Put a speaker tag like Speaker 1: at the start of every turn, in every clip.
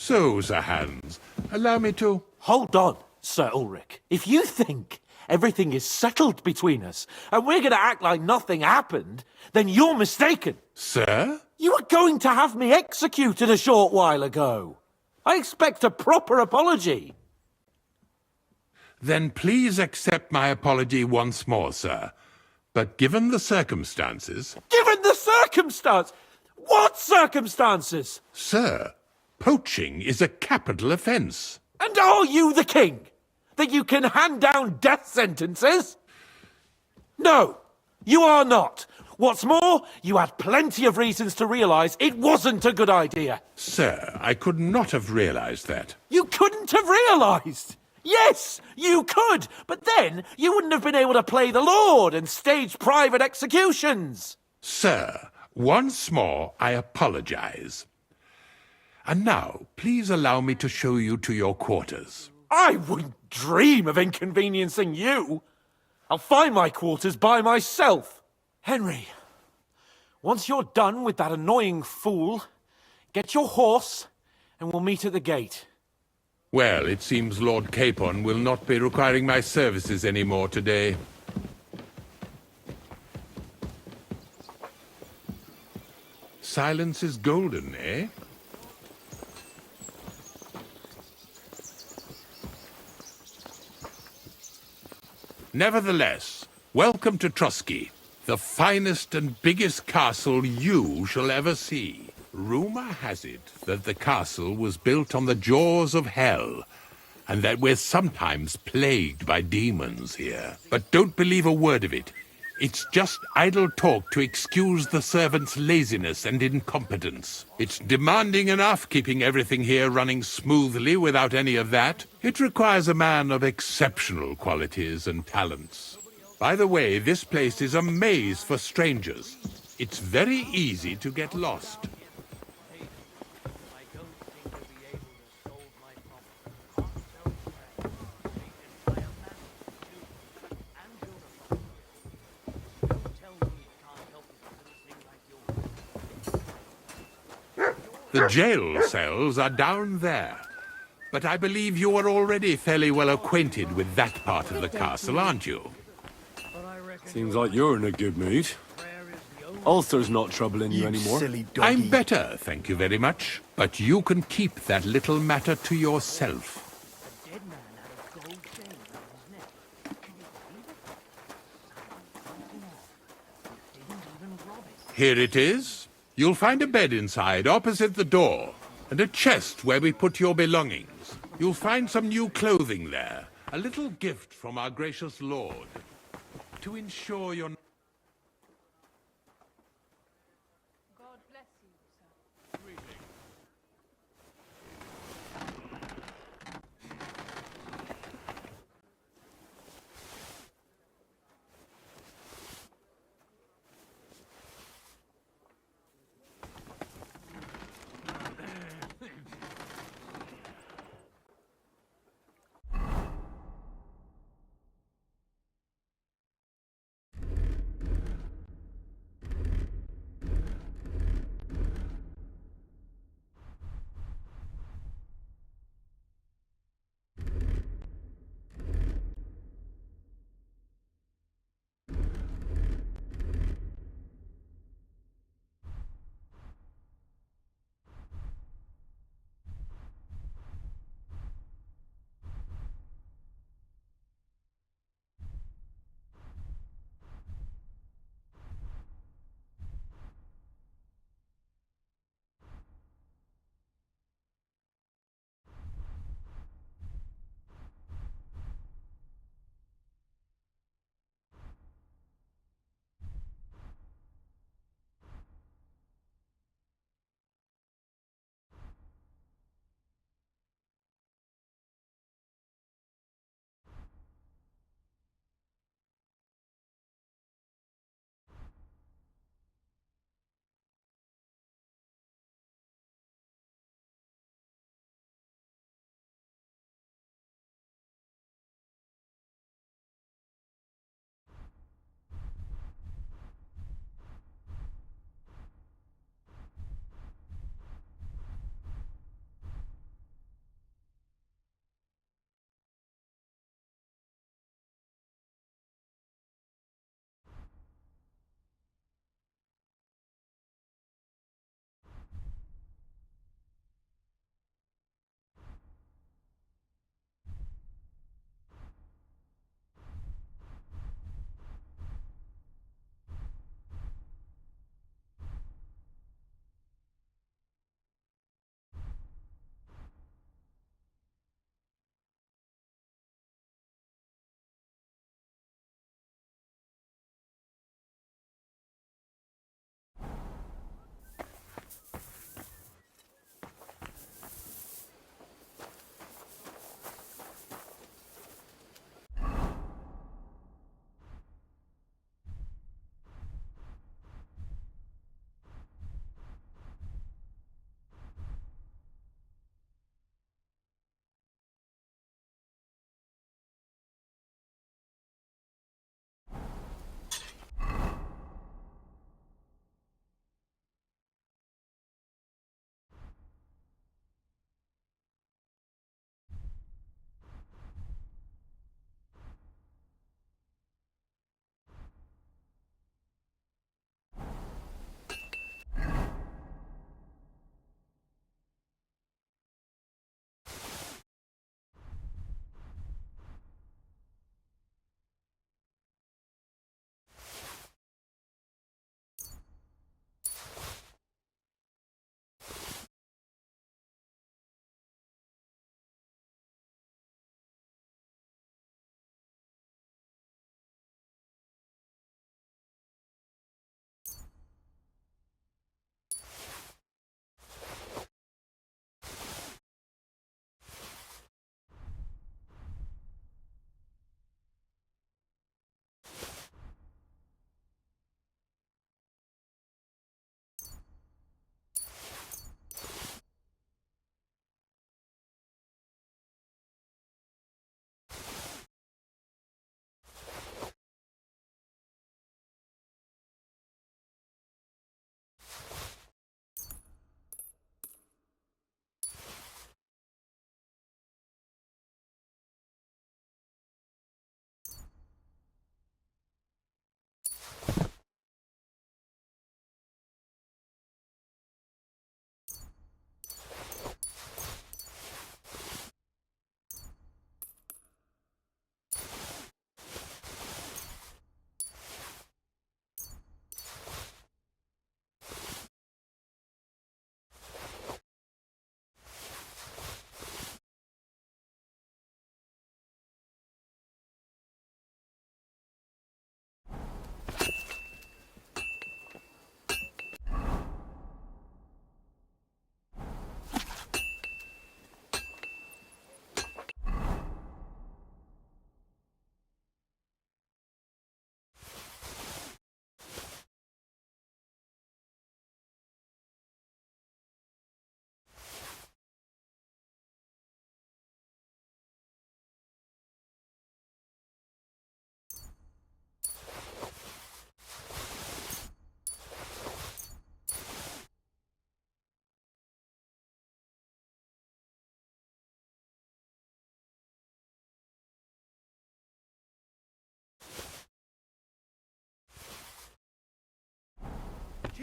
Speaker 1: So, Sir Hans, allow me to...
Speaker 2: Hold on, Sir Ulrich. If you think everything is settled between us, and we're going to act like nothing happened, then you're mistaken.
Speaker 1: Sir?
Speaker 2: You were going to have me executed a short while ago. I expect a proper apology.
Speaker 1: Then please accept my apology once more, sir. But given the circumstances...
Speaker 2: Given the circumstance? What circumstances?
Speaker 1: Sir, poaching is a capital offence.
Speaker 2: And are you the king? That you can hand down death sentences? No, you are not. What's more, you had plenty of reasons to realise it wasn't a good idea.
Speaker 1: Sir, I could not have realised that.
Speaker 2: You couldn't have realised? Yes, you could, but then you wouldn't have been able to play the Lord and stage private executions.
Speaker 1: Sir, once more I apologise. And now, please allow me to show you to your quarters.
Speaker 2: I wouldn't dream of inconveniencing you. I'll find my quarters by myself. Henry, once you're done with that annoying fool, get your horse and we'll meet at the gate.
Speaker 1: Well, it seems Lord Capon will not be requiring my services anymore today. Silence is golden, eh? Nevertheless, welcome to Trotsky, the finest and biggest castle you shall ever see. Rumor has it that the castle was built on the jaws of hell, and that we're sometimes plagued by demons here. But don't believe a word of it. It's just idle talk to excuse the servants' laziness and incompetence. It's demanding enough keeping everything here running smoothly without any of that. It requires a man of exceptional qualities and talents. By the way, this place is a maze for strangers. It's very easy to get lost. The jail cells are down there. But I believe you are already fairly well acquainted with that part of the castle, aren't you?
Speaker 3: Seems like you're in a good mood. Ulster's not troubling you anymore.
Speaker 1: I'm better, thank you very much. But you can keep that little matter to yourself. Here it is. You'll find a bed inside, opposite the door, and a chest where we put your belongings. You'll find some new clothing there, a little gift from our gracious lord, to ensure your...
Speaker 4: God bless you, sir.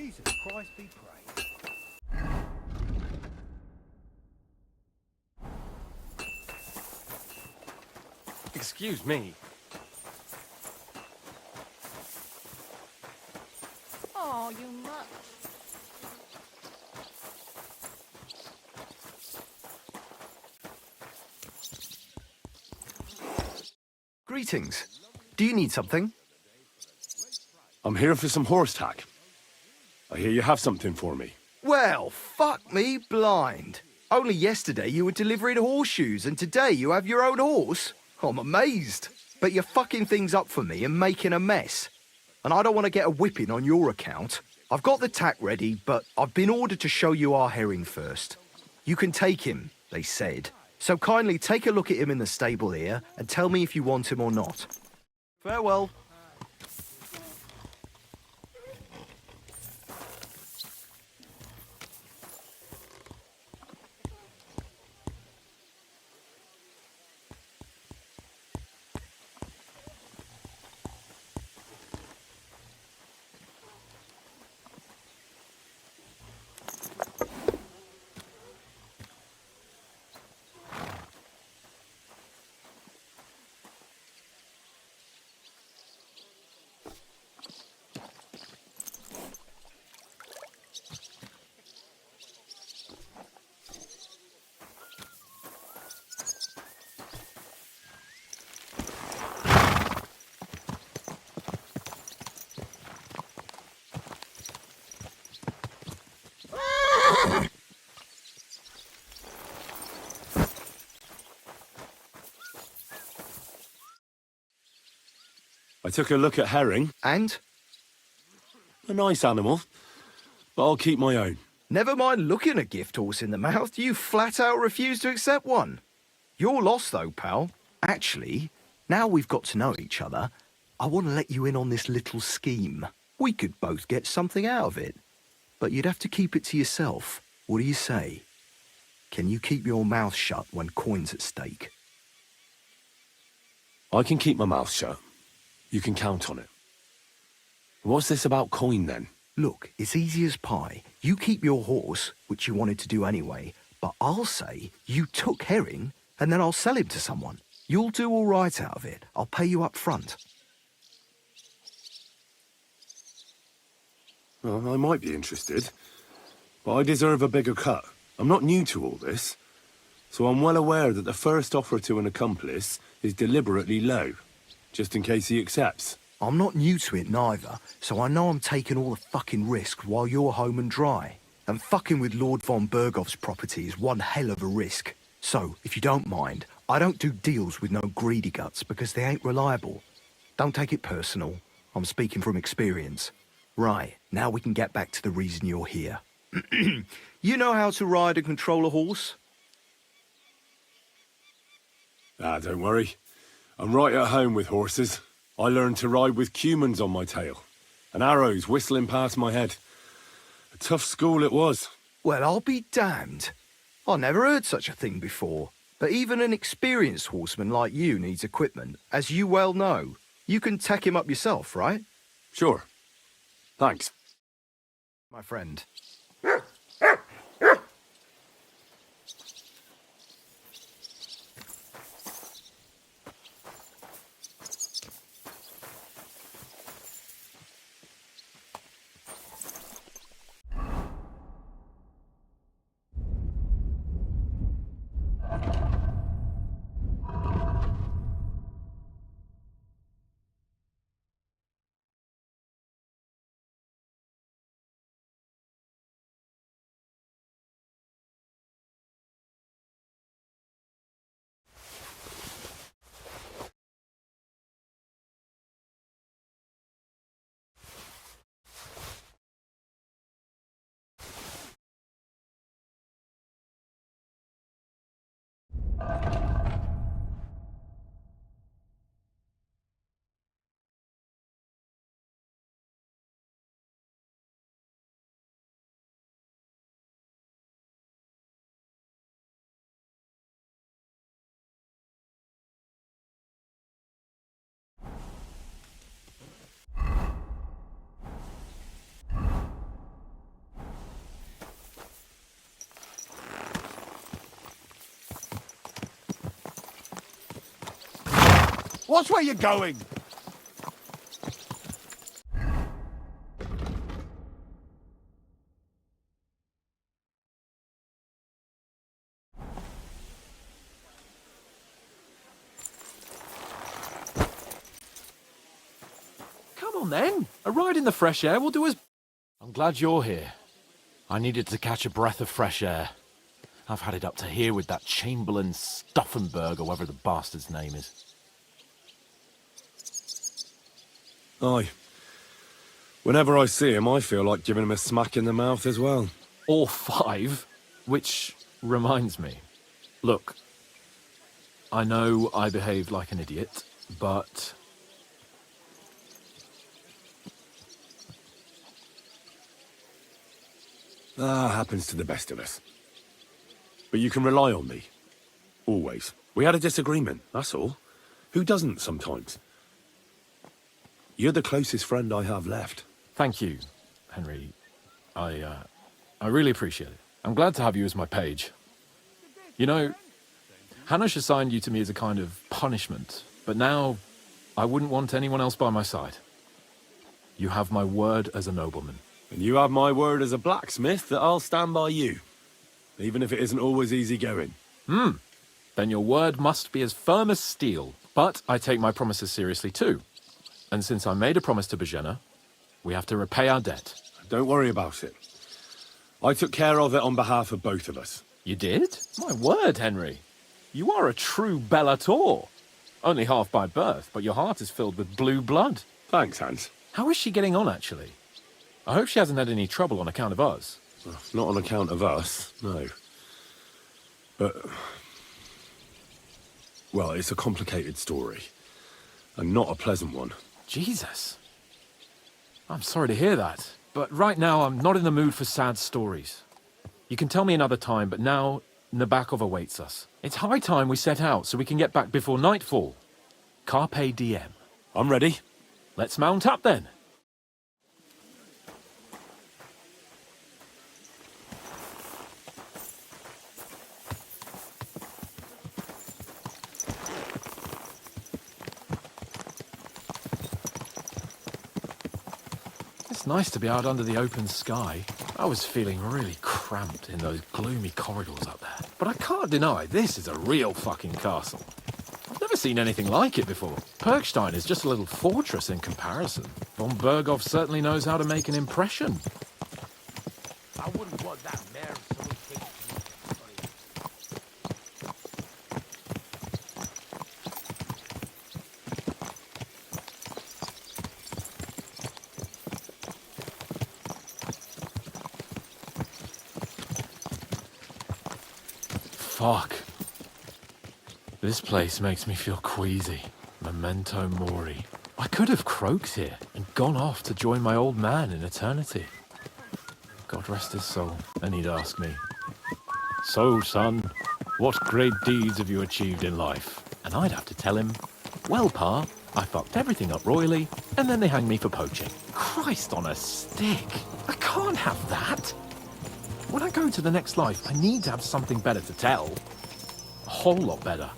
Speaker 5: Jesus Christ be praised.
Speaker 2: Excuse me.
Speaker 4: Oh, you mutt.
Speaker 5: Greetings. Do you need something?
Speaker 3: I'm here for some horse tack. I hear you have something for me.
Speaker 5: Well, fuck me blind. Only yesterday you were delivering horseshoes and today you have your own horse? I'm amazed. But you're fucking things up for me and making a mess. And I don't want to get a whipping on your account. I've got the tack ready, but I've been ordered to show you our herring first. You can take him, they said. So kindly take a look at him in the stable here and tell me if you want him or not. Farewell.
Speaker 3: I took a look at herring.
Speaker 5: And?
Speaker 3: A nice animal, but I'll keep my own.
Speaker 5: Never mind looking a gift horse in the mouth, you flat out refuse to accept one. You're lost though, pal. Actually, now we've got to know each other, I want to let you in on this little scheme. We could both get something out of it. But you'd have to keep it to yourself. What do you say? Can you keep your mouth shut when coin's at stake?
Speaker 3: I can keep my mouth shut. You can count on it. What's this about coin, then?
Speaker 5: Look, it's easy as pie. You keep your horse, which you wanted to do anyway, but I'll say you took herring, and then I'll sell him to someone. You'll do all right out of it. I'll pay you up front.
Speaker 3: Well, I might be interested, but I deserve a bigger cut. I'm not new to all this, so I'm well aware that the first offer to an accomplice is deliberately low, just in case he accepts.
Speaker 5: I'm not new to it neither, so I know I'm taking all the fucking risk while you're home and dry. And fucking with Lord von Bergov's property is one hell of a risk. So, if you don't mind, I don't do deals with no greedy guts because they ain't reliable. Don't take it personal. I'm speaking from experience. Right, now we can get back to the reason you're here. You know how to ride and control a horse?
Speaker 3: Don't worry. I'm right at home with horses. I learned to ride with cumans on my tail, and arrows whistling past my head. A tough school it was.
Speaker 5: Well, I'll be damned. I never heard such a thing before. But even an experienced horseman like you needs equipment, as you well know. You can tack him up yourself, right?
Speaker 3: Sure. Thanks.
Speaker 5: My friend.
Speaker 1: Watch where you're going!
Speaker 2: Come on then. A ride in the fresh air will do us... I'm glad you're here. I needed to catch a breath of fresh air. I've had it up to here with that Chamberlain Stuffenberg, or whatever the bastard's name is.
Speaker 3: Aye. Whenever I see him, I feel like giving him a smack in the mouth as well.
Speaker 2: Or 5, which reminds me. Look, I know I behaved like an idiot, but...
Speaker 3: Happens to the best of us. But you can rely on me. Always. We had a disagreement, that's all. Who doesn't sometimes? You're the closest friend I have left.
Speaker 2: Thank you, Henry. I really appreciate it. I'm glad to have you as my page. You know, Hanush assigned you to me as a kind of punishment, but now I wouldn't want anyone else by my side. You have my word as a nobleman.
Speaker 3: And you have my word as a blacksmith that I'll stand by you. Even if it isn't always easy going.
Speaker 2: Then your word must be as firm as steel. But I take my promises seriously too. And since I made a promise to Bajena, we have to repay our debt.
Speaker 3: Don't worry about it. I took care of it on behalf of both of us.
Speaker 2: You did? My word, Henry. You are a true bellator. Only half by birth, but your heart is filled with blue blood.
Speaker 3: Thanks, Hans.
Speaker 2: How is she getting on, actually? I hope she hasn't had any trouble on account of us.
Speaker 3: Well, not on account of us, no. But... well, it's a complicated story. And not a pleasant one.
Speaker 2: Jesus. I'm sorry to hear that. But right now, I'm not in the mood for sad stories. You can tell me another time, but now Nebakov awaits us. It's high time we set out so we can get back before nightfall. Carpe diem.
Speaker 3: I'm ready.
Speaker 2: Let's mount up then. It's nice to be out under the open sky. I was feeling really cramped in those gloomy corridors up there. But I can't deny, this is a real fucking castle. I've never seen anything like it before. Perkstein is just a little fortress in comparison. Von Berghoff certainly knows how to make an impression.
Speaker 1: I wouldn't want that mare so big.
Speaker 2: Fuck. This place makes me feel queasy. Memento mori. I could have croaked here and gone off to join my old man in eternity. God rest his soul. And he'd ask me, "So, son, what great deeds have you achieved in life?" And I'd have to tell him, "Well, Pa, I fucked everything up royally, and then they hanged me for poaching." Christ on a stick. I can't have that. When I go to the next life, I need to have something better to tell. A whole lot better.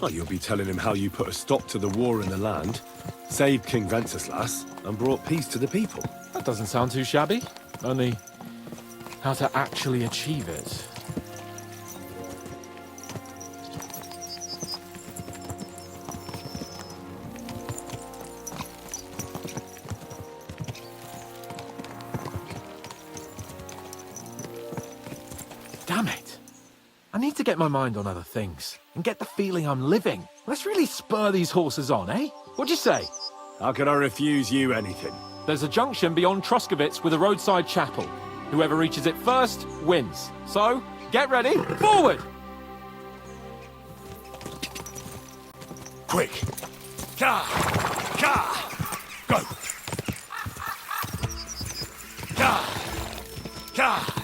Speaker 3: Well, you'll be telling him how you put a stop to the war in the land, saved King Wenceslas, and brought peace to the people.
Speaker 2: That doesn't sound too shabby. Only, how to actually achieve it. Damn it. I need to get my mind on other things and get the feeling I'm living. Let's really spur these horses on, eh? What'd you say?
Speaker 3: How could I refuse you anything?
Speaker 2: There's a junction beyond Troskovitz with a roadside chapel. Whoever reaches it first wins. So, get ready, forward!
Speaker 3: Quick! Ka! Ka! Go! Ka! Ka!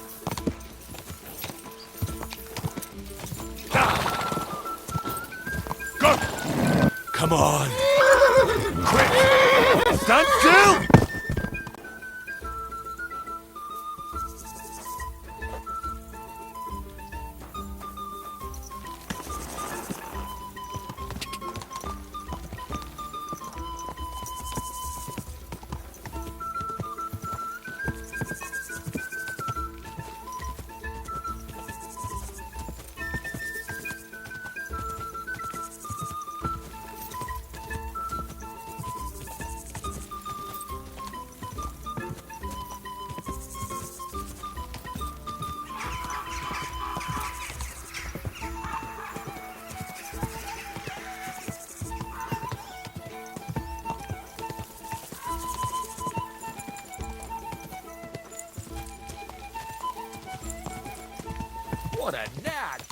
Speaker 3: Go! Come on! Quick! Stand still!
Speaker 2: What a nag!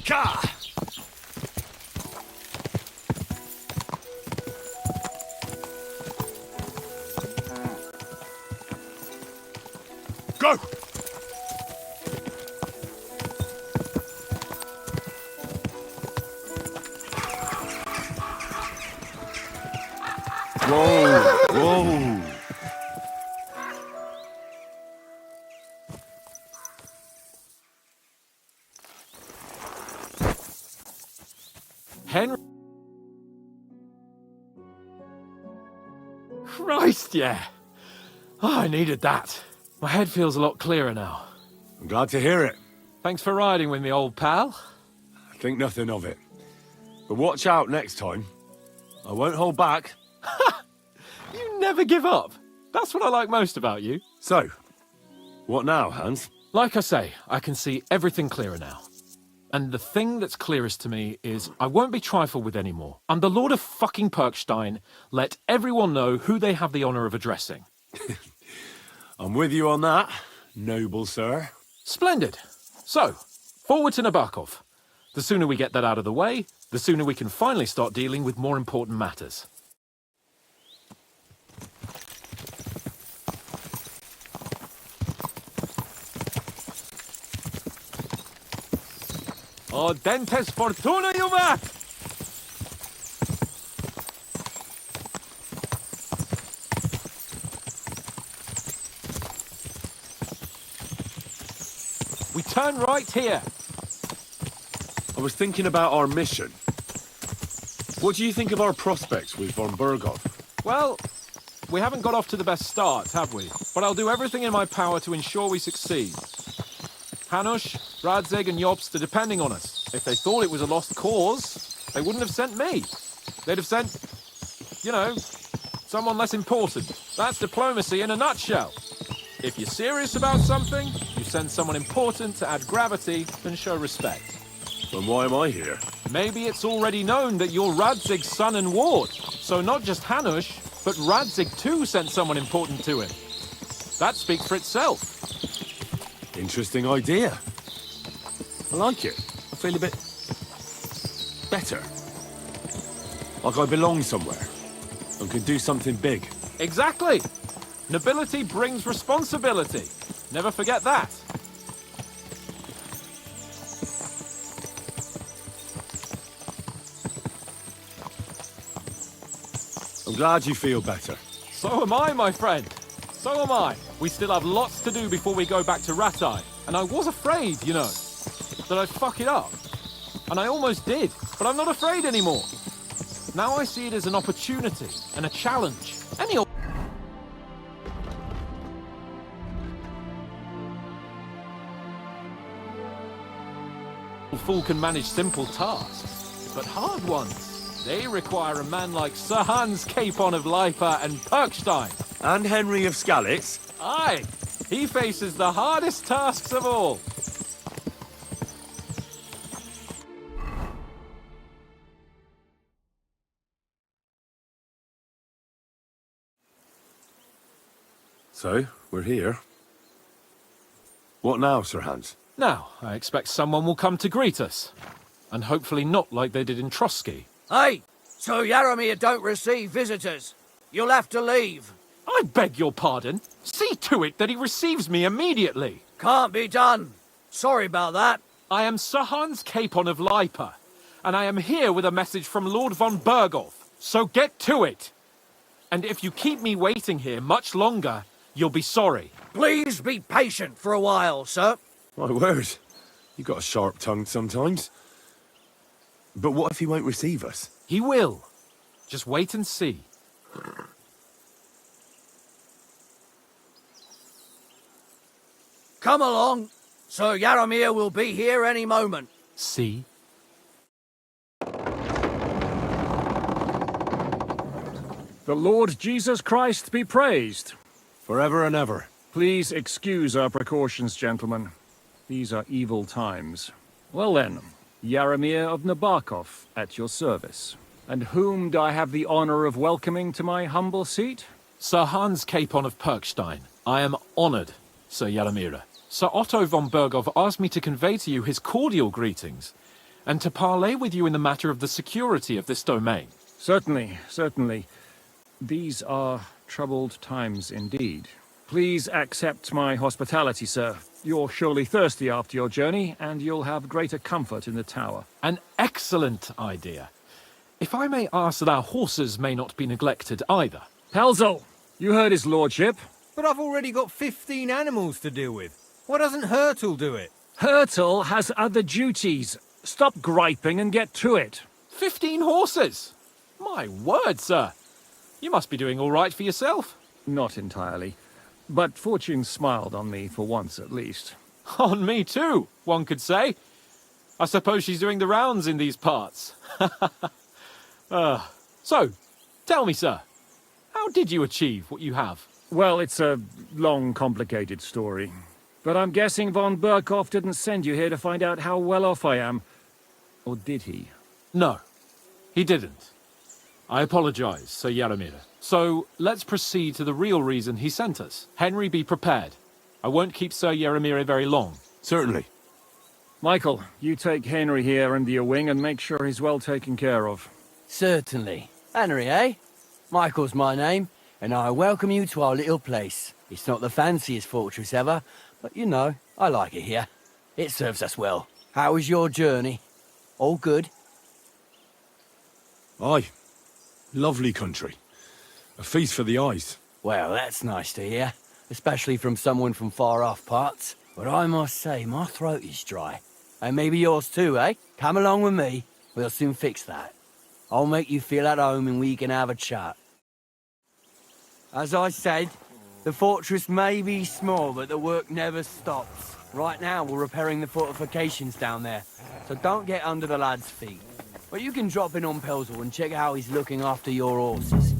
Speaker 3: Ka! Go! Whoa! Whoa!
Speaker 2: Henry. Christ, yeah. Oh, I needed that. My head feels a lot clearer now.
Speaker 3: I'm glad to hear it.
Speaker 2: Thanks for riding with me, old pal.
Speaker 3: I think nothing of it. But watch out next time. I won't hold back.
Speaker 2: You never give up. That's what I like most about you.
Speaker 3: So, what now, Hans?
Speaker 2: Like I say, I can see everything clearer now. And the thing that's clearest to me is I won't be trifled with anymore. I'm the Lord of fucking Perkstein. Let everyone know who they have the honor of addressing.
Speaker 3: I'm with you on that, noble sir.
Speaker 2: Splendid. So, forward to Nebakov. The sooner we get that out of the way, the sooner we can finally start dealing with more important matters. Audentes fortuna juvat! We turn right here.
Speaker 3: I was thinking about our mission. What do you think of our prospects with von Berghoff?
Speaker 2: Well, we haven't got off to the best start, have we? But I'll do everything in my power to ensure we succeed. Hanush, Radzig and Jobst are depending on us. If they thought it was a lost cause, they wouldn't have sent me. They'd have sent, you know, someone less important. That's diplomacy in a nutshell. If you're serious about something, you send someone important to add gravity and show respect.
Speaker 3: Then why am I here?
Speaker 2: Maybe it's already known that you're Radzig's son and ward. So not just Hanush, but Radzig too sent someone important to him. That speaks for itself.
Speaker 3: Interesting idea. I like it. I feel a bit better. Like I belong somewhere and can do something big.
Speaker 2: Exactly. Nobility brings responsibility. Never forget that.
Speaker 3: I'm glad you feel better.
Speaker 2: So am I, my friend. So am I. We still have lots to do before we go back to Ratai. And I was afraid, you know, that I'd fuck it up. And I almost did, but I'm not afraid anymore. Now I see it as an opportunity and a challenge. Any old fool can manage simple tasks, but hard ones, they require a man like Sir Hans Capon of Leipa and Perkstein.
Speaker 3: And Henry of Skalitz.
Speaker 2: Aye, he faces the hardest tasks of all.
Speaker 3: So, we're here. What now, Sir Hans?
Speaker 2: Now, I expect someone will come to greet us. And hopefully not like they did in Trotsky.
Speaker 6: Hey, Sir Jaromir don't receive visitors. You'll have to leave.
Speaker 2: I beg your pardon. See to it that he receives me immediately.
Speaker 6: Can't be done. Sorry about that.
Speaker 2: I am Sir Hans Capon of Lipa, and I am here with a message from Lord von Berghoff. So get to it. And if you keep me waiting here much longer, you'll be sorry.
Speaker 6: Please be patient for a while, sir.
Speaker 3: My word. You got a sharp tongue sometimes. But what if he won't receive us?
Speaker 2: He will. Just wait and see.
Speaker 6: Come along. Sir Jaromir will be here any moment.
Speaker 2: See?
Speaker 7: The Lord Jesus Christ be praised.
Speaker 3: Forever and ever.
Speaker 7: Please excuse our precautions, gentlemen. These are evil times. Well then, Jaromir of Nebakov, at your service. And whom do I have the honor of welcoming to my humble seat?
Speaker 2: Sir Hans Capon of Perkstein. I am honored, Sir Jaromir. Sir Otto von Berghoff asked me to convey to you his cordial greetings, and to parley with you in the matter of the security of this domain.
Speaker 7: Certainly, certainly. These are troubled times indeed. Please accept my hospitality, sir. You're surely thirsty after your journey, and you'll have greater comfort in the tower.
Speaker 2: An excellent idea. If I may ask that our horses may not be neglected either.
Speaker 7: Pelzel, you heard his lordship.
Speaker 8: But I've already got 15 animals to deal with. Why doesn't Hurtle do it?
Speaker 7: Hurtle has other duties. Stop griping and get to it.
Speaker 2: 15 horses! My word, sir. You must be doing all right for yourself.
Speaker 7: Not entirely. But fortune smiled on me for once at least.
Speaker 2: On me too, one could say. I suppose she's doing the rounds in these parts. So, tell me, sir, how did you achieve what you have?
Speaker 7: Well, it's a long, complicated story. But I'm guessing von Berghoff didn't send you here to find out how well off I am. Or did he?
Speaker 2: No, he didn't. I apologize, Sir Jaromir. So, let's proceed to the real reason he sent us. Henry, be prepared. I won't keep Sir Jaromir very long.
Speaker 3: Certainly.
Speaker 7: Michael, you take Henry here under your wing and make sure he's well taken care of.
Speaker 9: Certainly. Henry, eh? Michael's my name, and I welcome you to our little place. It's not the fanciest fortress ever, but you know, I like it here. It serves us well. How was your journey? All good?
Speaker 3: Aye. Lovely country. A feast for the eyes.
Speaker 9: Well, that's nice to hear, especially from someone from far-off parts. But I must say, my throat is dry. And maybe yours too, eh? Come along with me. We'll soon fix that. I'll make you feel at home and we can have a chat. As I said, the fortress may be small, but the work never stops. Right now, we're repairing the fortifications down there, so don't get under the lad's feet. But you can drop in on Pelzel and check how he's looking after your horses.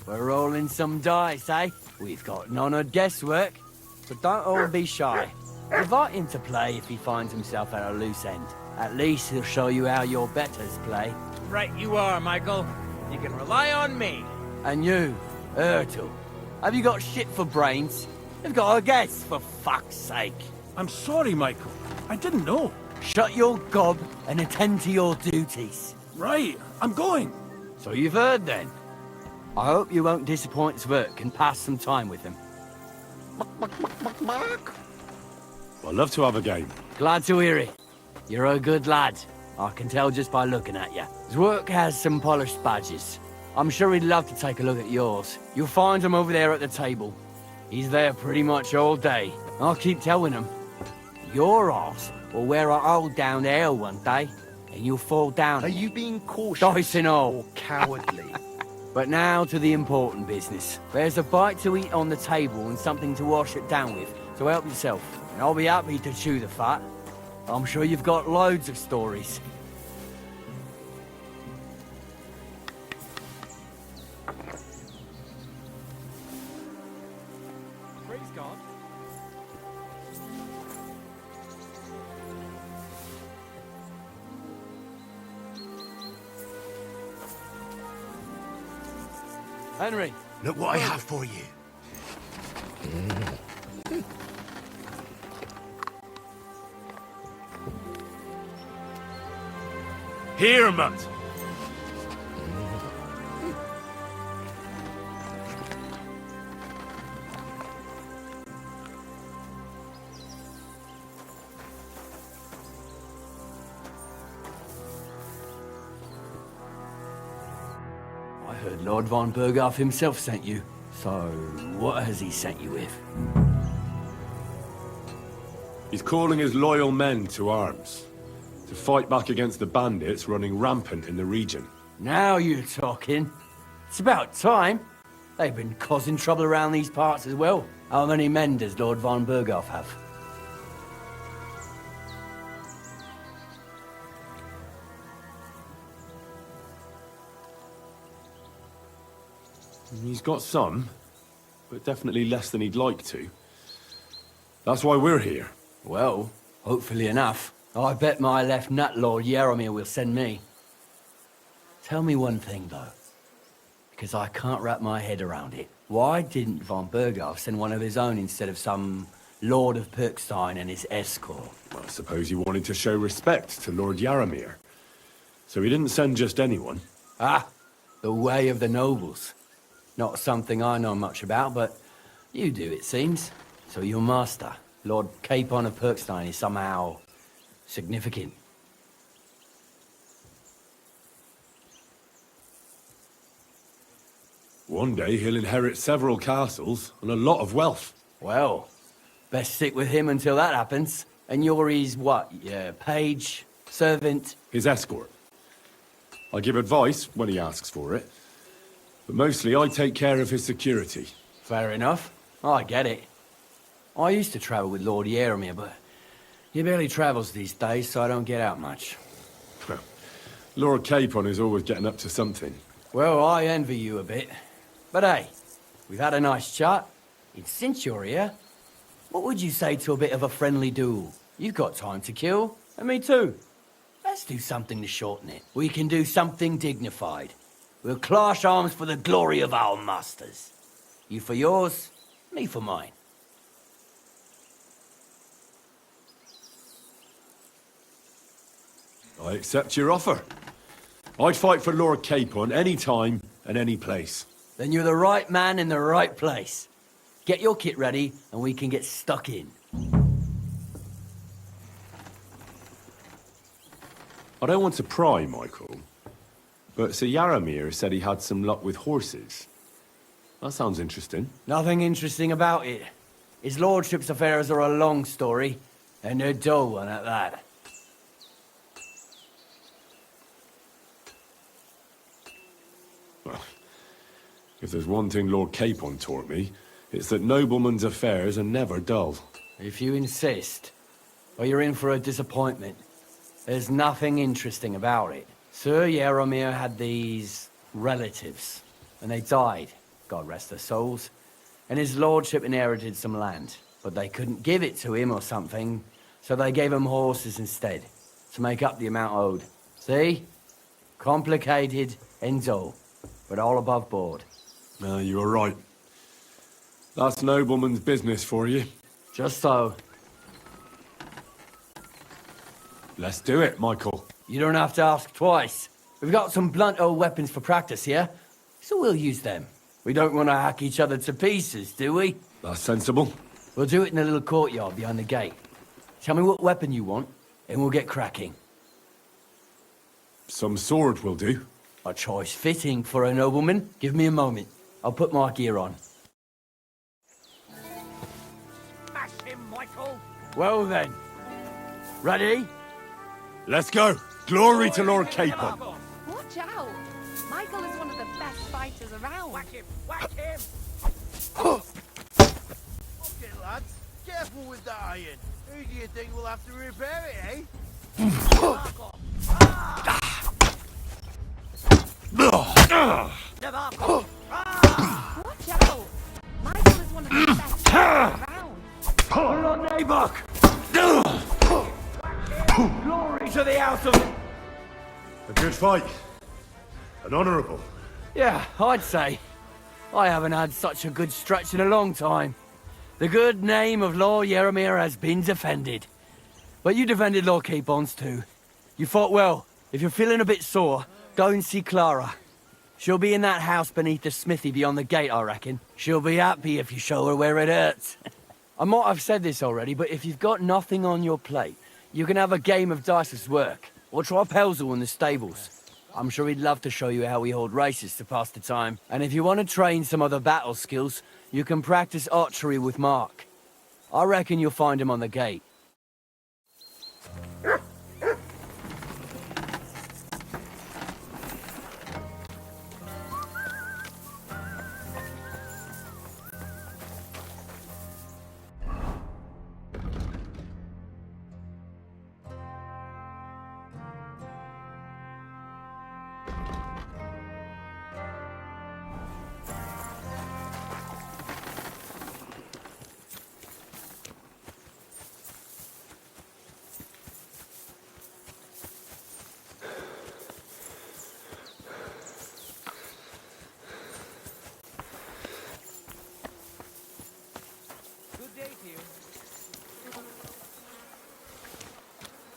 Speaker 9: We're rolling some dice, eh? We've got none of guesswork, so don't all be shy. Invite him to play if he finds himself at a loose end. At least he'll show you how your betters play.
Speaker 8: Right you are, Michael. You can rely on me.
Speaker 9: And you, Ertl, have you got shit for brains? You've got a guess, for fuck's sake.
Speaker 7: I'm sorry, Michael. I didn't know.
Speaker 9: Shut your gob and attend to your duties.
Speaker 7: Right, I'm going.
Speaker 9: So you've heard then. I hope you won't disappoint Zwerk and pass some time with him.
Speaker 3: I'd love to have a game.
Speaker 9: Glad to hear it. You're a good lad. I can tell just by looking at you. Zwerk has some polished badges. I'm sure he'd love to take a look at yours. You'll find him over there at the table. He's there pretty much all day. I'll keep telling him. Your arse will wear a hole down there one day, and you'll fall down.
Speaker 5: Are you being cautious
Speaker 9: Dice and all.
Speaker 5: or cowardly?
Speaker 9: But now to the important business. There's a bite to eat on the table and something to wash it down with, so help yourself. And I'll be happy to chew the fat. I'm sure you've got loads of stories.
Speaker 2: Praise God.
Speaker 9: Henry,
Speaker 3: Look what I have for you. Here, mutt!
Speaker 9: I heard Lord von Berghoff himself sent you. So, what has he sent you with?
Speaker 3: He's calling his loyal men to arms. To fight back against the bandits running rampant in the region.
Speaker 9: Now you're talking. It's about time. They've been causing trouble around these parts as well. How many men does Lord von Berghoff have?
Speaker 3: He's got some, but definitely less than he'd like to. That's why we're here.
Speaker 9: Well, hopefully enough. I bet my left nut Lord Jaromir will send me. Tell me one thing, though. Because I can't wrap my head around it. Why didn't von Berghoff send one of his own instead of some Lord of Pirkstein and his escort?
Speaker 3: Well, I suppose he wanted to show respect to Lord Jaromir. So he didn't send just anyone.
Speaker 9: Ah, the way of the nobles. Not something I know much about, but you do, it seems. So your master, Lord Capon of Pirkstein, is somehow significant.
Speaker 3: One day he'll inherit several castles and a lot of wealth.
Speaker 9: Well, best stick with him until that happens. And you're his what? Yeah, page, servant?
Speaker 3: His escort. I give advice when he asks for it. But mostly I take care of his security.
Speaker 9: Fair enough. I get it. I used to travel with Lord Jaromir, but he barely travels these days, so I don't get out much.
Speaker 3: Lord Capon is always getting up to something.
Speaker 9: Well, I envy you a bit. But hey, we've had a nice chat. And since you're here, what would you say to a bit of a friendly duel? You've got time to kill, and me too. Let's do something to shorten it. We can do something dignified. We'll clash arms for the glory of our masters. You for yours, me for mine.
Speaker 3: I accept your offer. I'd fight for Lord Capon any time and any place.
Speaker 9: Then you're the right man in the right place. Get your kit ready, and we can get stuck in.
Speaker 3: I don't want to pry, Michael, but Sir Jaromir said he had some luck with horses. That sounds interesting.
Speaker 9: Nothing interesting about it. His lordship's affairs are a long story, and they're dull one at that.
Speaker 3: Well, if there's one thing Lord Capon taught me, it's that noblemen's affairs are never dull.
Speaker 9: If you insist, well, you're in for a disappointment. There's nothing interesting about it. Sir Jaromir had these relatives, and they died, God rest their souls, and his lordship inherited some land, but they couldn't give it to him or something, so they gave him horses instead, to make up the amount owed. See? Complicated and dull, but all above board.
Speaker 3: You were right. That's nobleman's business for you.
Speaker 9: Just so.
Speaker 3: Let's do it, Michael.
Speaker 9: You don't have to ask twice. We've got some blunt old weapons for practice here, so we'll use them. We don't want to hack each other to pieces, do we?
Speaker 3: That's sensible.
Speaker 9: We'll do it in the little courtyard behind the gate. Tell me what weapon you want, and we'll get cracking.
Speaker 3: Some sword will do.
Speaker 9: A choice fitting for a nobleman. Give me a moment. I'll put my gear on.
Speaker 6: Smash him, Michael!
Speaker 9: Well then. Ready?
Speaker 3: Let's go. Glory to Lord Capon.
Speaker 4: Watch out! Michael is one of the best fighters around.
Speaker 6: Whack him! Whack him!
Speaker 10: Okay, lads. Careful with the iron. Who do you think will have to repair it, eh?
Speaker 6: Nebakov!
Speaker 4: Watch out! Michael is one of the best fighters around.
Speaker 6: Lord Nebak! Glory to the house of...
Speaker 3: A good fight. An honourable.
Speaker 9: Yeah, I'd say. I haven't had such a good stretch in a long time. The good name of Lord Jaromir has been defended. But you defended Lord Capon's too. You fought well, If you're feeling a bit sore, go and see Clara. She'll be in that house beneath the smithy beyond the gate, I reckon. She'll be happy if you show her where it hurts. I might have said this already, but if you've got nothing on your plate, you can have a game of dice's work, or try Pelzel in the stables. I'm sure he'd love to show you how we hold races to pass the time. And if you want to train some other battle skills, you can practice archery with Mark. I reckon you'll find him on the gate.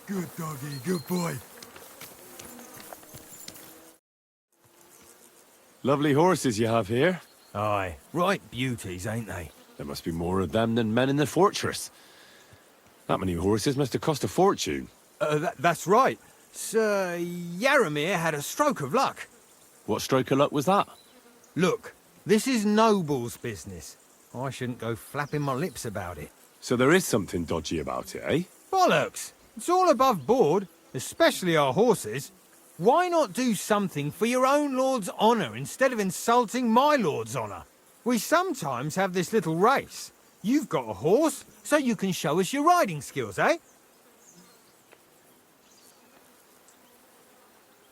Speaker 10: Good doggy, good boy.
Speaker 3: Lovely horses you have here.
Speaker 8: Aye, right beauties, ain't they?
Speaker 3: There must be more of them than men in the fortress. That many horses must have cost a fortune.
Speaker 8: That's right. Sir Jaromir had a stroke of luck.
Speaker 3: What stroke of luck was that?
Speaker 8: Look, this is noble's business. I shouldn't go flapping my lips about it.
Speaker 3: So there is something dodgy about it, eh?
Speaker 8: Bollocks! It's all above board, especially our horses. Why not do something for your own lord's honour instead of insulting my lord's honour? We sometimes have this little race. You've got a horse, so you can show us your riding skills, eh?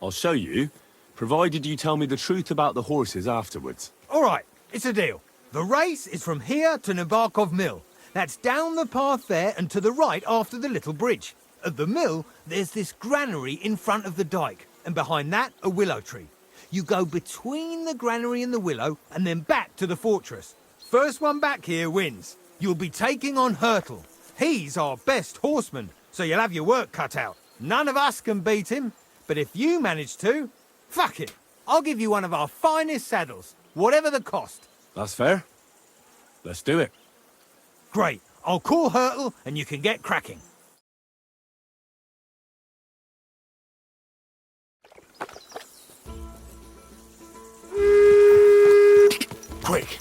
Speaker 3: I'll show you, provided you tell me the truth about the horses afterwards.
Speaker 8: All right, it's a deal. The race is from here to Nebakov Mill. That's down the path there and to the right after the little bridge. At the mill, there's this granary in front of the dike, and behind that, a willow tree. You go between the granary and the willow, and then back to the fortress. First one back here wins. You'll be taking on Hurtle. He's our best horseman, so you'll have your work cut out. None of us can beat him, but if you manage to, fuck it. I'll give you one of our finest saddles, whatever the cost.
Speaker 3: That's fair. Let's do it.
Speaker 8: Great. I'll call Hurtle, and you can get cracking.
Speaker 3: Quick!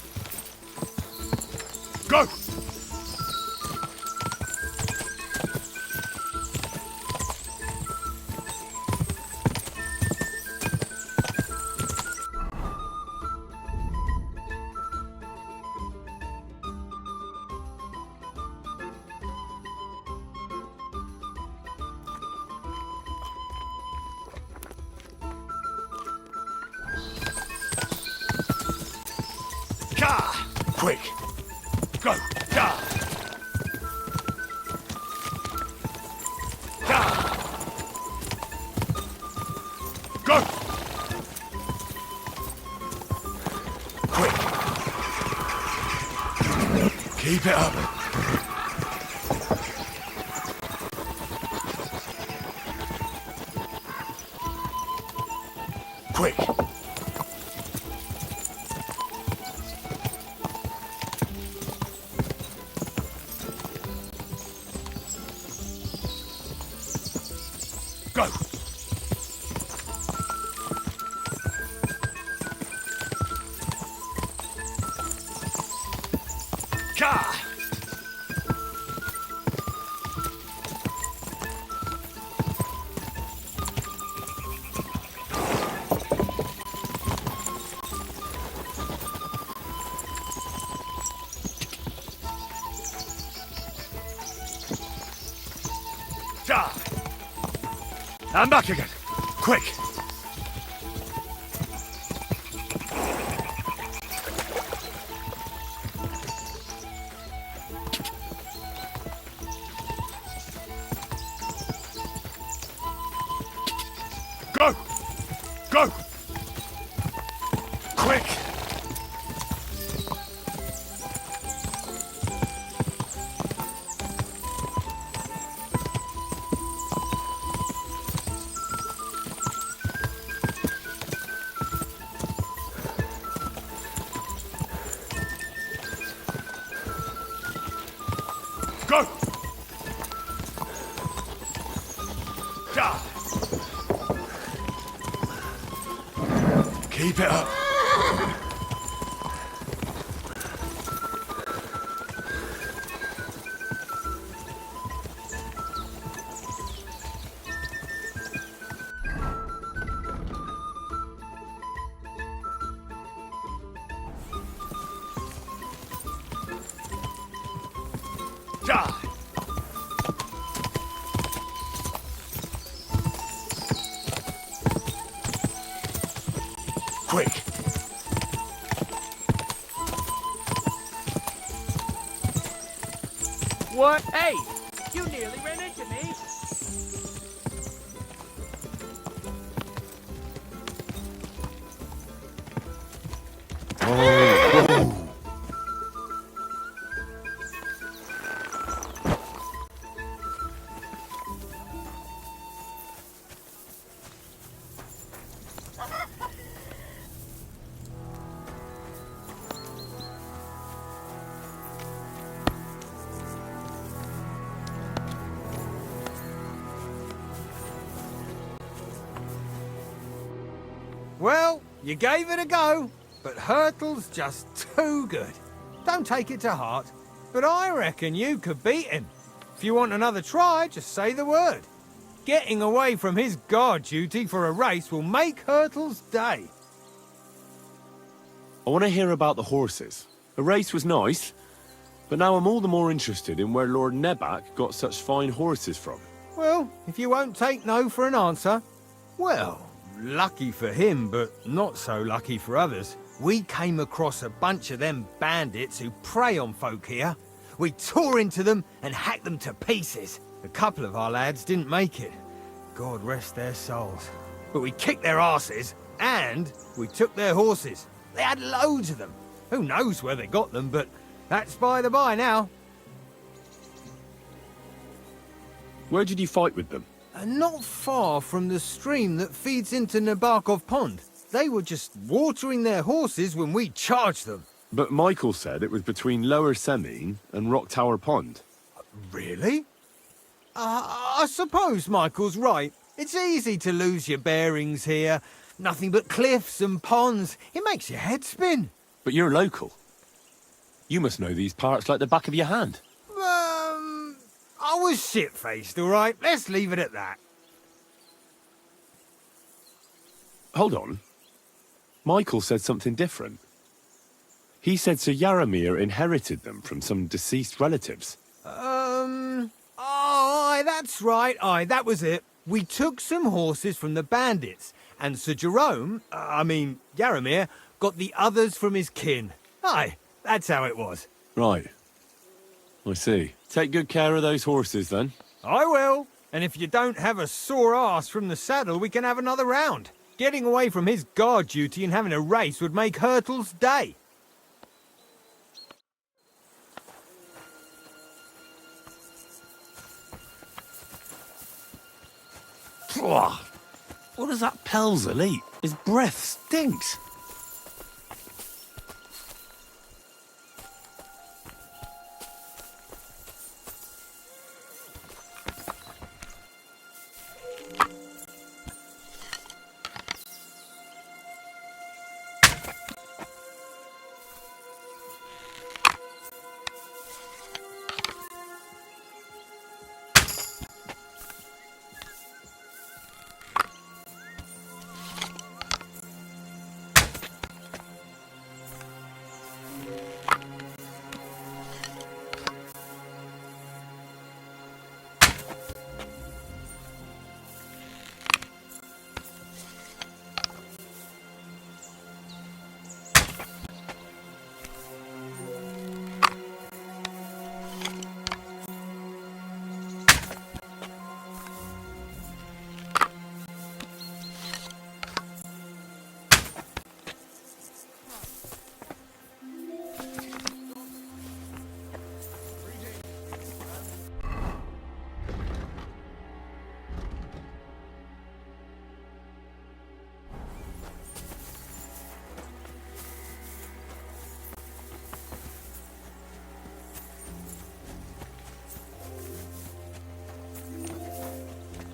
Speaker 3: Go! Quick! Go! Ga! Ga! Go! Quick! Keep it up! Quick! Go! Ka! Da! I'm back again. Quick! Go! Go! Quick! Go! God. Keep it up. Die. Quick.
Speaker 10: What? Hey! You nearly ran into me!
Speaker 8: Well, you gave it a go, but Hurtle's just too good. Don't take it to heart, but I reckon you could beat him. If you want another try, just say the word. Getting away from his guard duty for a race will make Hurtle's day.
Speaker 3: I want to hear about the horses. The race was nice, but now I'm all the more interested in where Lord Nebak got such fine horses from.
Speaker 8: Well, if you won't take no for an answer, well, lucky for him, but not so lucky for others. We came across a bunch of them bandits who prey on folk here. We tore into them and hacked them to pieces. A couple of our lads didn't make it. God rest their souls. But we kicked their asses, and we took their horses. They had loads of them. Who knows where they got them, but that's by the by now.
Speaker 3: Where did you fight with them?
Speaker 8: Not far from the stream that feeds into Nebakov Pond. They were just watering their horses when we charged them.
Speaker 3: But Michael said it was between Lower Semine and Rock Tower Pond.
Speaker 8: Really? I suppose Michael's right. It's easy to lose your bearings here. Nothing but cliffs and ponds. It makes your head spin.
Speaker 3: But you're local. You must know these parts like the back of your hand.
Speaker 8: I was shit-faced, all right? Let's leave it at that.
Speaker 3: Hold on. Michael said something different. He said Sir Jaromir inherited them from some deceased relatives.
Speaker 8: Aye, that's right. Aye, that was it. We took some horses from the bandits, and Sir Jaromir, got the others from his kin. Aye, that's how it was.
Speaker 3: Right. I see. Take good care of those horses, then.
Speaker 8: I will. And if you don't have a sore ass from the saddle, we can have another round. Getting away from his guard duty and having a race would make Hurtle's day.
Speaker 3: What does that Pelzel eat? His breath stinks.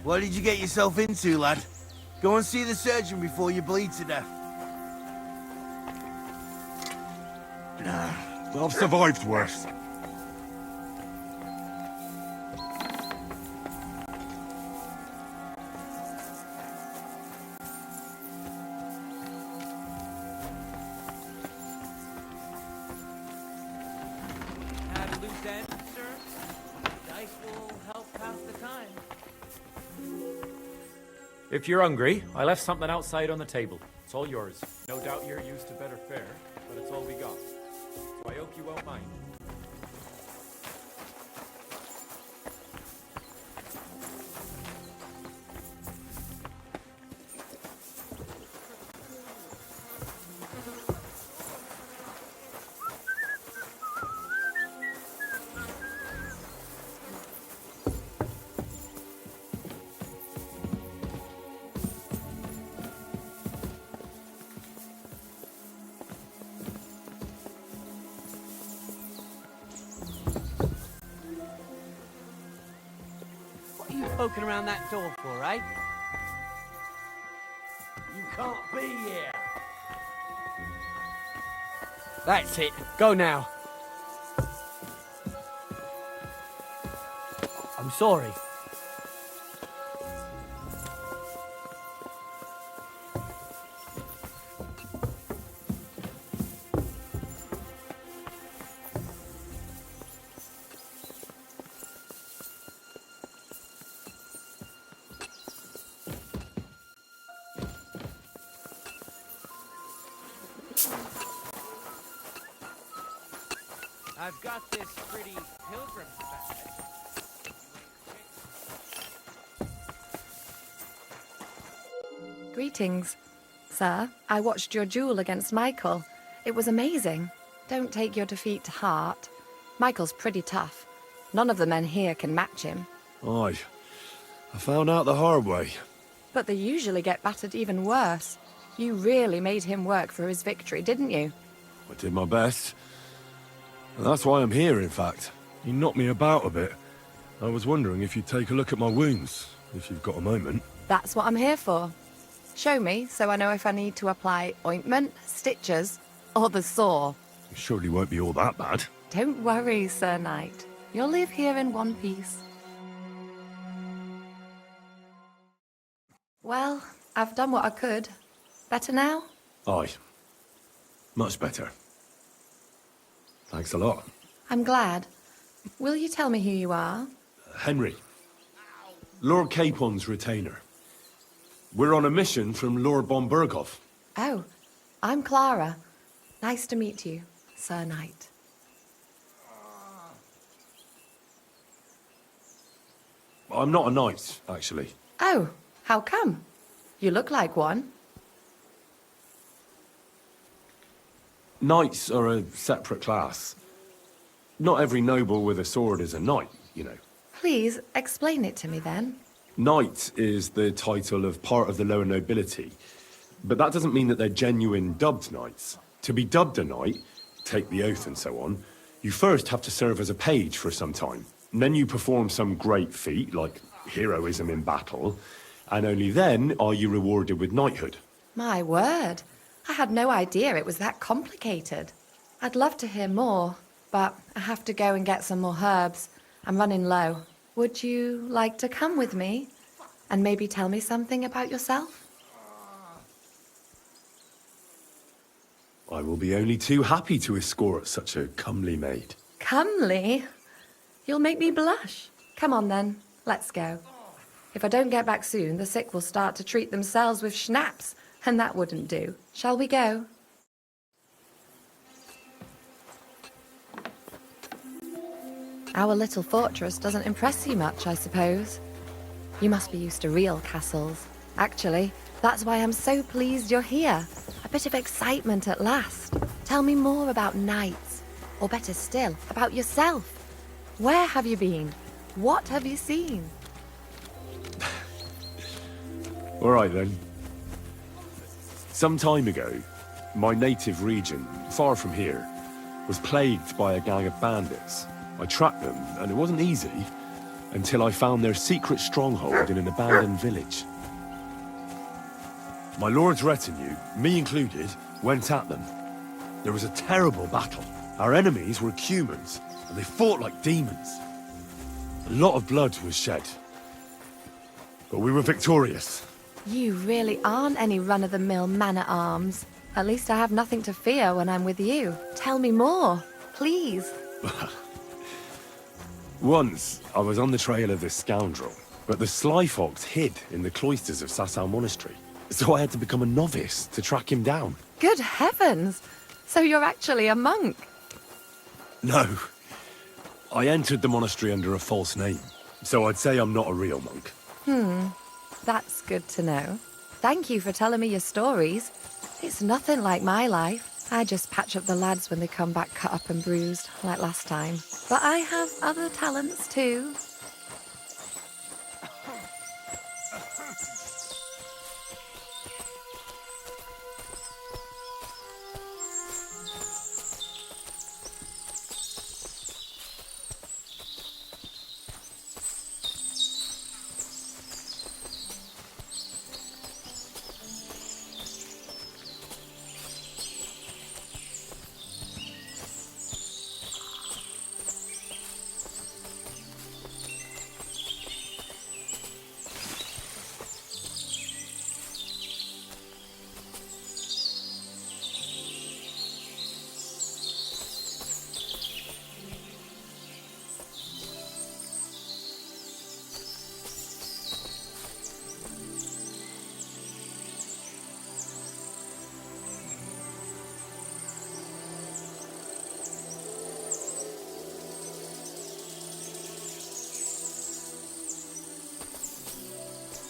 Speaker 10: What did you get yourself into, lad? Go and see the surgeon before you bleed to death.
Speaker 3: I've survived worse.
Speaker 11: Had a loose end, sir? Dice will help pass the time.
Speaker 2: If you're hungry, I left something outside on the table. It's all yours. No doubt you're used to better fare, but it's all we got. So I hope you won't mind.
Speaker 9: What are you poking around that door for, eh? You can't be here. That's it. Go now. I'm sorry.
Speaker 11: I've got this pretty pilgrim's badge.
Speaker 4: Greetings. Sir, I watched your duel against Michael. It was amazing. Don't take your defeat to heart. Michael's pretty tough. None of the men here can match him.
Speaker 3: Aye. I found out the hard way.
Speaker 4: But they usually get battered even worse. You really made him work for his victory, didn't you?
Speaker 3: I did my best. And that's why I'm here, in fact. You knocked me about a bit. I was wondering if you'd take a look at my wounds, if you've got a moment.
Speaker 4: That's what I'm here for. Show me so I know if I need to apply ointment, stitches, or the saw.
Speaker 3: It surely won't be all that bad.
Speaker 4: Don't worry, Sir Knight. You'll live here in one piece. Well, I've done what I could. Better now?
Speaker 3: Aye. Much better. Thanks a lot.
Speaker 4: I'm glad. Will you tell me who you are?
Speaker 3: Henry. Lord Capon's retainer. We're on a mission from Lord Bombergov.
Speaker 4: Oh, I'm Clara. Nice to meet you, Sir Knight.
Speaker 3: I'm not a knight, actually.
Speaker 4: Oh, how come? You look like one.
Speaker 3: Knights are a separate class. Not every noble with a sword is a knight, you know.
Speaker 4: Please, explain it to me then.
Speaker 3: Knight is the title of part of the lower nobility, but that doesn't mean that they're genuine dubbed knights. To be dubbed a knight, take the oath and so on, you first have to serve as a page for some time. And then you perform some great feat, like heroism in battle, and only then are you rewarded with knighthood.
Speaker 4: My word. I had no idea it was that complicated. I'd love to hear more, but I have to go and get some more herbs. I'm running low. Would you like to come with me and maybe tell me something about yourself?
Speaker 3: I will be only too happy to escort such a comely maid.
Speaker 4: Comely? You'll make me blush. Come on then, let's go. If I don't get back soon, the sick will start to treat themselves with schnapps, and that wouldn't do. Shall we go? Our little fortress doesn't impress you much, I suppose. You must be used to real castles. Actually, that's why I'm so pleased you're here. A bit of excitement at last. Tell me more about knights, or better still, about yourself. Where have you been? What have you seen?
Speaker 3: All right then. Some time ago, my native region, far from here, was plagued by a gang of bandits. I tracked them, and it wasn't easy. until I found their secret stronghold in an abandoned village. My lord's retinue, me included, went at them. There was a terrible battle. Our enemies were humans, and they fought like demons. A lot of blood was shed. But we were victorious.
Speaker 4: You really aren't any run-of-the-mill man-at-arms. At least I have nothing to fear when I'm with you. Tell me more, please.
Speaker 3: Once, I was on the trail of this scoundrel, but the sly fox hid in the cloisters of Sasau Monastery. So I had to become a novice to track him down.
Speaker 4: Good heavens! So you're actually a monk?
Speaker 3: No. I entered the monastery under a false name, so I'd say I'm not a real monk.
Speaker 4: That's good to know. Thank you for telling me your stories. It's nothing like my life. I just patch up the lads when they come back cut up and bruised, like last time. But I have other talents too.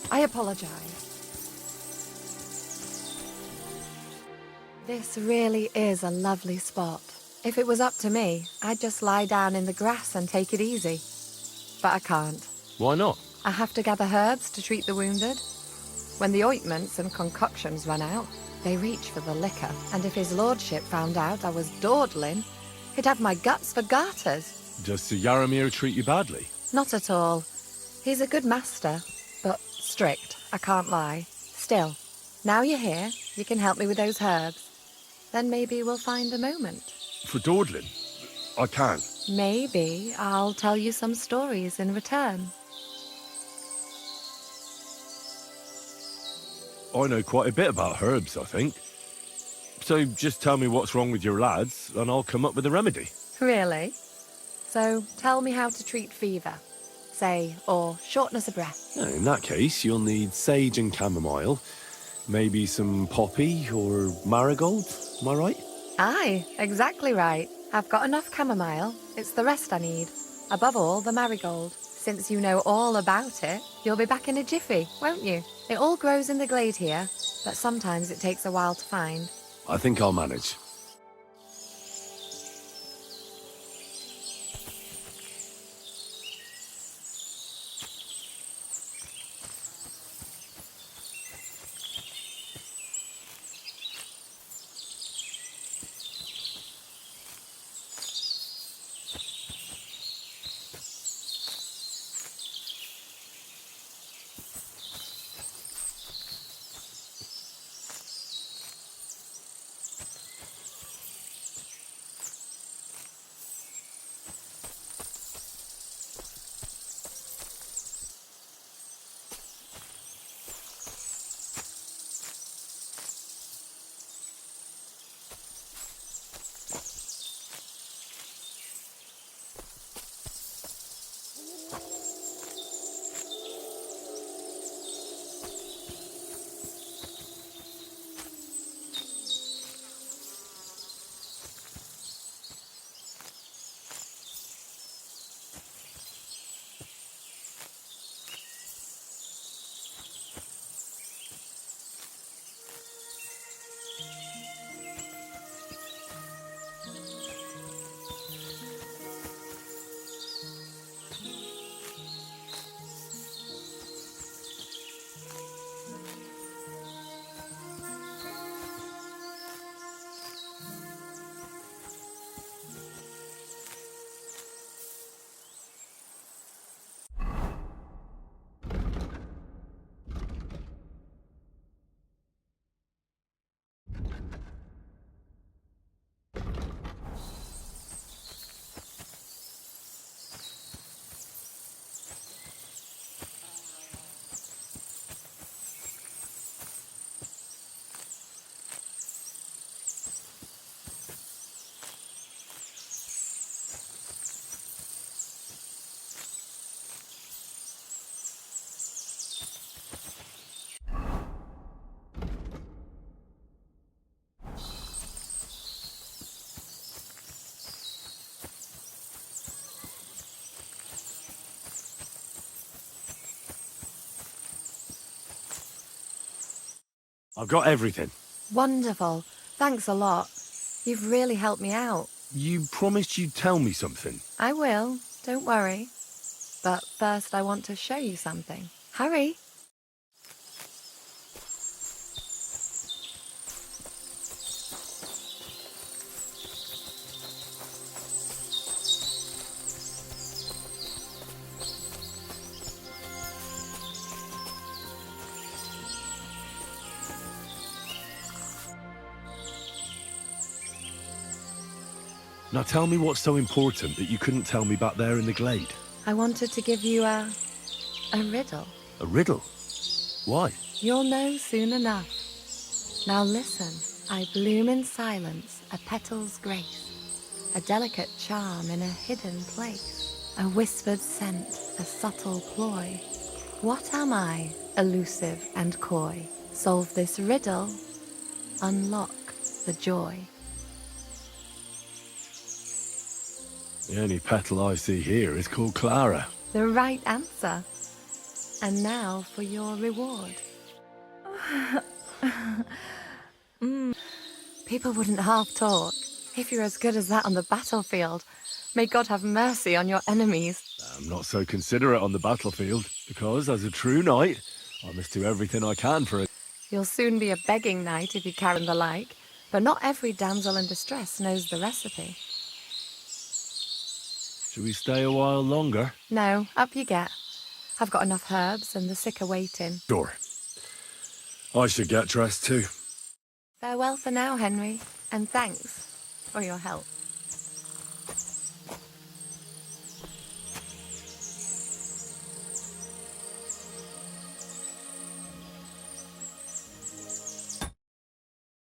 Speaker 4: I apologize. This really is a lovely spot. If it was up to me, I'd just lie down in the grass and take it easy. But I can't.
Speaker 3: Why not?
Speaker 4: I have to gather herbs to treat the wounded. When the ointments and concoctions run out, they reach for the liquor. And if his lordship found out I was dawdling, he'd have my guts for garters.
Speaker 3: Does Sir Jaromir treat you badly?
Speaker 4: Not at all. He's a good master, but strict, I can't lie. Still, now you're here, you can help me with those herbs. Then maybe we'll find a moment.
Speaker 3: For dawdling? I can.
Speaker 4: Maybe I'll tell you some stories in return.
Speaker 3: I know quite a bit about herbs, I think. So just tell me what's wrong with your lads, and I'll come up with a remedy.
Speaker 4: Really? So tell me how to treat fever, say, or shortness of breath.
Speaker 3: In that case, you'll need sage and chamomile, maybe some poppy or marigold, am I right?
Speaker 4: Aye, exactly right. I've got enough chamomile. It's the rest I need. Above all, the marigold. Since you know all about it, you'll be back in a jiffy, won't you? It all grows in the glade here, but sometimes it takes a while to find.
Speaker 3: I think I'll manage. I've got everything.
Speaker 4: Wonderful. Thanks a lot. You've really helped me out.
Speaker 3: You promised you'd tell me something.
Speaker 4: I will. Don't worry. But first I want to show you something. Hurry.
Speaker 3: Now tell me what's so important that you couldn't tell me back there in the glade.
Speaker 4: I wanted to give you a riddle.
Speaker 3: A riddle? Why?
Speaker 4: You'll know soon enough. Now listen. I bloom in silence, a petal's grace, a delicate charm in a hidden place, a whispered scent, a subtle ploy. What am I, elusive and coy? Solve this riddle, unlock the joy.
Speaker 3: The only petal I see here is called Clara.
Speaker 4: The right answer. And now for your reward. People wouldn't half talk. If you're as good as that on the battlefield, may God have mercy on your enemies.
Speaker 3: I'm not so considerate on the battlefield, because as a true knight, I must do everything I can for it.
Speaker 4: You'll soon be a begging knight if you carry the like, but not every damsel in distress knows the recipe.
Speaker 3: Should we stay a while longer?
Speaker 4: No, up you get. I've got enough herbs and the sick are waiting.
Speaker 3: Sure. I should get dressed too.
Speaker 4: Farewell for now, Henry, and thanks for your help.